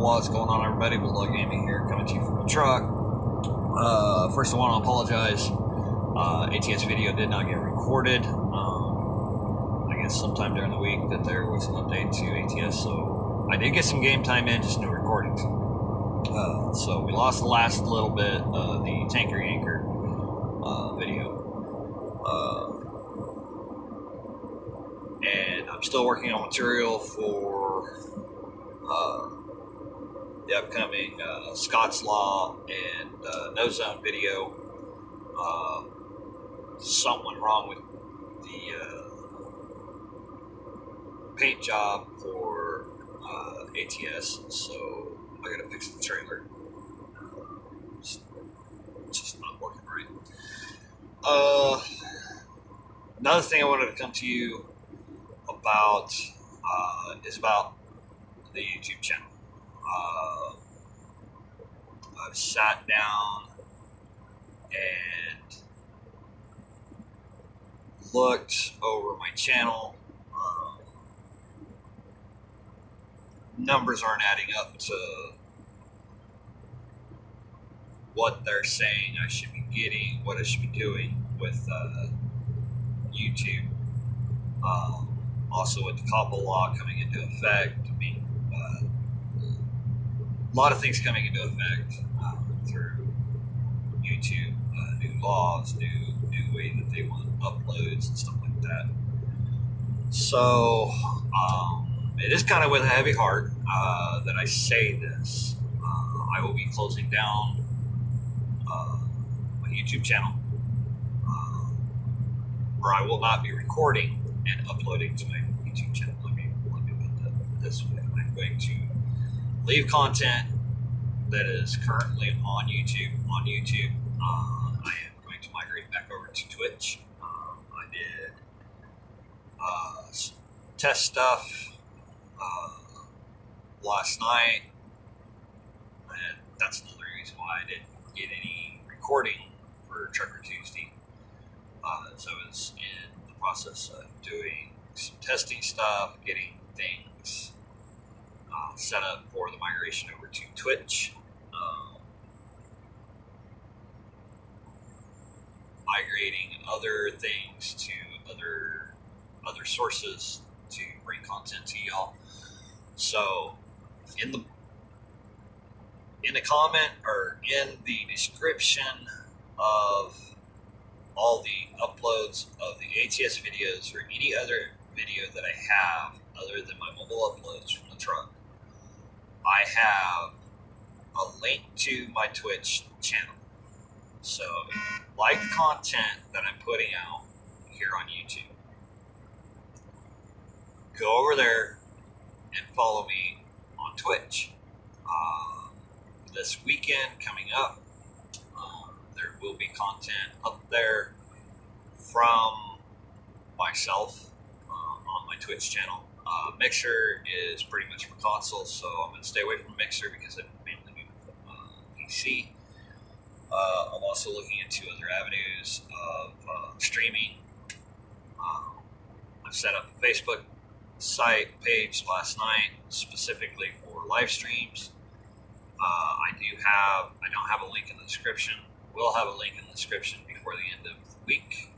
What's going on, everybody? Bulldog Gaming here, coming to you from the truck. First, I want to apologize. ATS video did not get recorded. I guess sometime during the week that there was an update to ATS, so I did get some game time in, just no recordings. So we lost the last little bit of the Tanker Yanker video. And I'm still working on material for the upcoming Scott's Law and No Zone video. Something wrong with the paint job for ATS, so I gotta fix the trailer. It's just not working right. Another thing I wanted to come to you about is about the YouTube channel. I've sat down and looked over my channel. Numbers aren't adding up to what they're saying I should be getting, what I should be doing with YouTube. Also, with the COPPA law coming into effect, I mean, a lot of things coming into effect through YouTube, new laws, new way that they want uploads and stuff like that. So it is kind of with a heavy heart that I say this. I will be closing down my YouTube channel, where I will not be recording and uploading to my YouTube channel. Let me put that this way. I'm going to leave content that is currently on YouTube. I am going to migrate back over to Twitch. I did some test stuff last night, and that's another reason why I didn't get any recording for Trucker Tuesday. So I was in the process of doing some testing stuff, getting things set up for the migration over to Twitch. Migrating other things to other sources to bring content to y'all. So in the comment or in the description of all the uploads of the ATS videos or any other video that I have other than my mobile uploads from the truck, I have a link to my Twitch channel. So if you like the content that I'm putting out here on YouTube, go over there and follow me on Twitch. This weekend coming up, there will be content up there from myself on my Twitch channel. Mixer is pretty much for console, so I'm going to stay away from Mixer because I mainly do PC. I'm also looking into other avenues of streaming. I've set up a Facebook page last night specifically for live streams. I don't have a link in the description. We'll have a link in the description before the end of the week.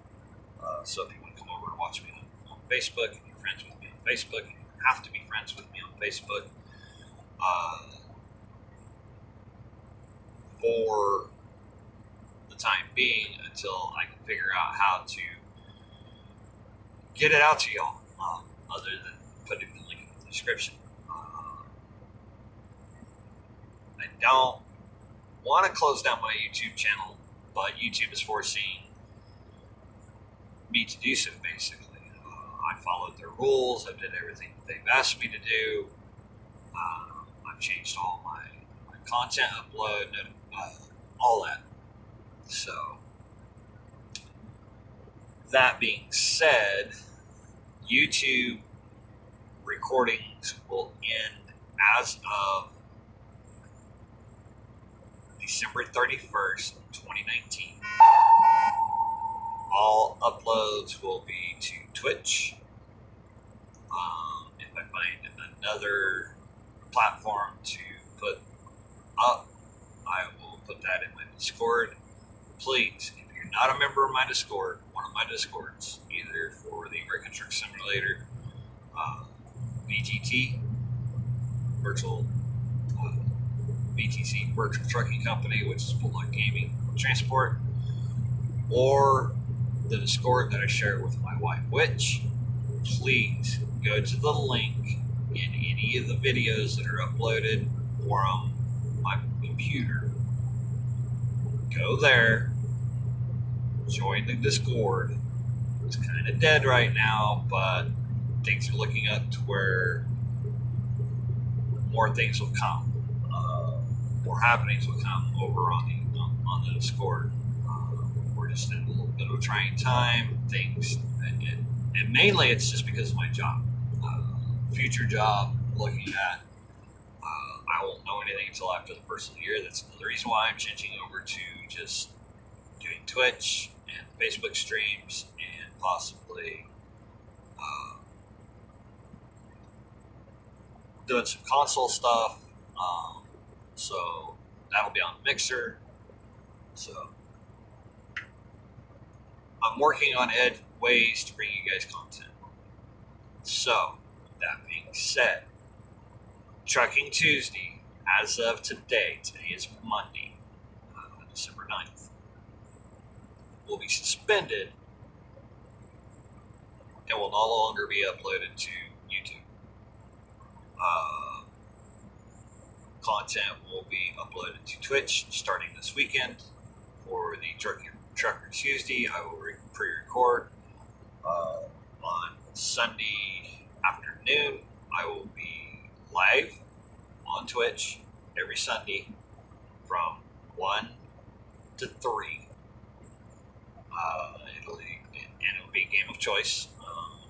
So if you want to come over and watch me on Facebook, if you're friends with me on Facebook, you have to be friends with me on Facebook. For the time being, until I can figure out how to get it out to y'all, other than putting the link in the description. I don't want to close down my YouTube channel, but YouTube is forcing me to do so, basically. I followed their rules. I did everything they've asked me to do. I've changed all my content upload, all that. So, that being said, YouTube recordings will end as of December 31st, 2019. All uploads will be to Twitch. If I find another platform to put up, I will put that in my Discord. Please, if you're not a member of my Discord, one of my Discords, either for the American Truck Simulator, VTT, virtual VTC, virtual trucking company, which is Bulldog Gaming Transport, or the Discord that I share with my wife, which, please go to the link in any of the videos that are uploaded from my computer. Go there, join the Discord. It's kind of dead right now, but things are looking up to where more things will come. More happenings will come over on the Discord. We're just in a little bit of a trying time. Things, and mainly it's just because of my job. Future job, looking at. I won't know anything until after the first of the year. That's another reason why I'm changing over to just doing Twitch and Facebook streams and possibly doing some console stuff. So that'll be on Mixer. So I'm working on ways to bring you guys content. So that being said, Trucking Tuesday, as of today is Monday, December 9th, will be suspended and will no longer be uploaded to YouTube. Content will be uploaded to Twitch starting this weekend. For the Trucker Tuesday, I will pre-record. On Sunday afternoon, I will be live on Twitch every Sunday from 1 to 3. It'll be a game of choice.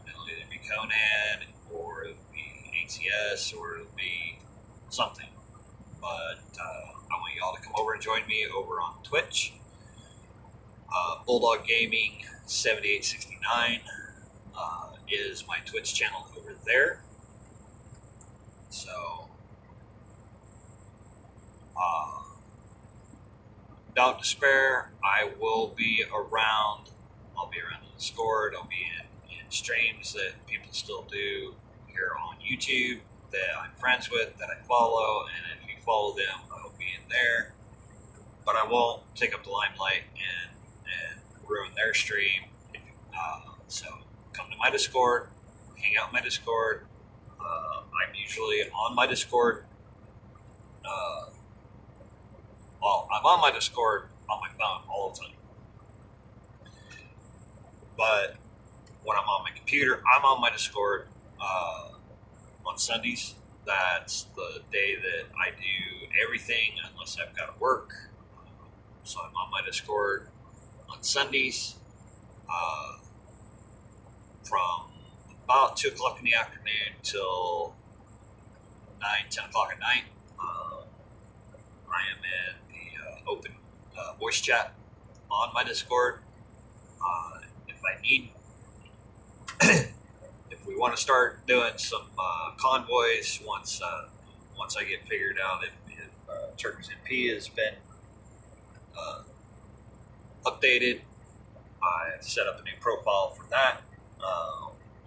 It'll either be Conan, or it'll be ATS, or it'll be something. But I want y'all to come over and join me over on Twitch. Bulldog Gaming 7869 is my Twitch channel over there. So don't despair. I will be around. I'll be around the Discord. I'll be in streams that people still do here on YouTube that I'm friends with, that I follow, and if you follow them, I'll be in there. But I won't take up the limelight and ruin their stream. So come to my Discord, hang out in my Discord. I'm usually on my Discord. I'm on my Discord on my phone all the time. But when I'm on my computer, I'm on my Discord on Sundays. That's the day that I do everything unless I've got to work. So I'm on my Discord on Sundays from about 2 o'clock in the afternoon till 9, 10 o'clock at night. I am in the open voice chat on my Discord. If I need, if we want to start doing some convoys, once I get figured out if Truckers MP has been updated, I've set up a new profile for that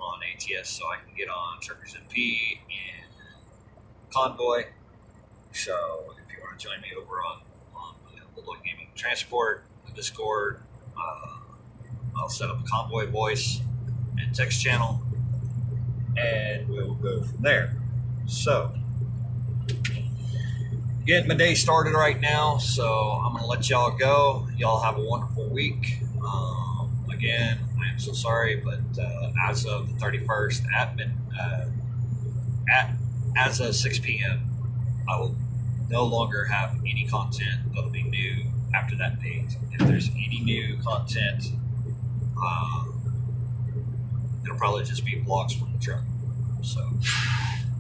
on ATS, so I can get on Truckers MP and Convoy. So if you want to join me over on Bulldog Gaming Transport, the Discord, I'll set up a Convoy voice and text channel, and we'll go from there. So getting my day started right now, so I'm going to let y'all go. Y'all have a wonderful week. Again, I am so sorry, but as of the 31st, as of 6 p.m., I will no longer have any content that'll be new after that date. If there's any new content, it'll probably just be vlogs from the truck. So I'm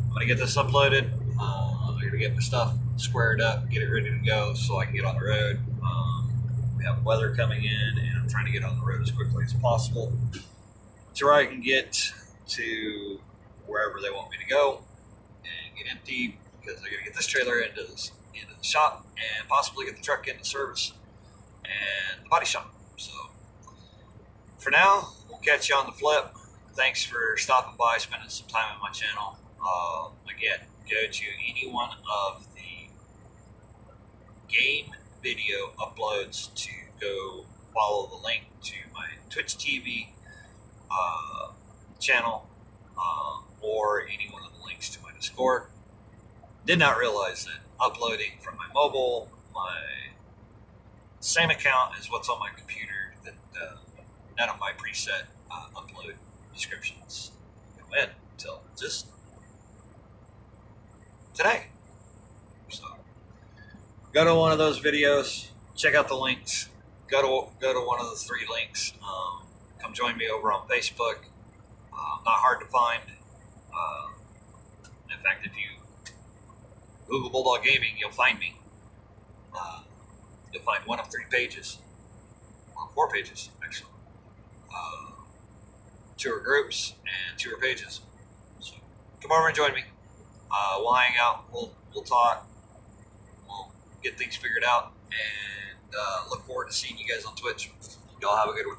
going to get this uploaded. I'm going to get my stuff squared up, get it ready to go so I can get on the road. We have weather coming in, and I'm trying to get on the road as quickly as possible to where I can get to wherever they want me to go and get empty, because I got to get this trailer into the shop and possibly get the truck into service and the body shop. So for now, we'll catch you on the flip. Thanks for stopping by, spending some time on my channel. Again, go to any one of the game video uploads to go follow the link to my Twitch TV channel, or any one of the links to my Discord. Did not realize that uploading from my mobile, my same account as what's on my computer, that none of my preset upload descriptions go in until just today. So go to one of those videos, check out the links, go to one of the 3 links. Come join me over on Facebook. Not hard to find. In fact, if you Google Bulldog Gaming, you'll find me. You'll find one of 3 pages, well, 4 pages actually. 2 are groups and 2 are pages. So come over and join me. We'll hang out. We'll talk. We'll get things figured out, and look forward to seeing you guys on Twitch. Y'all have a good one.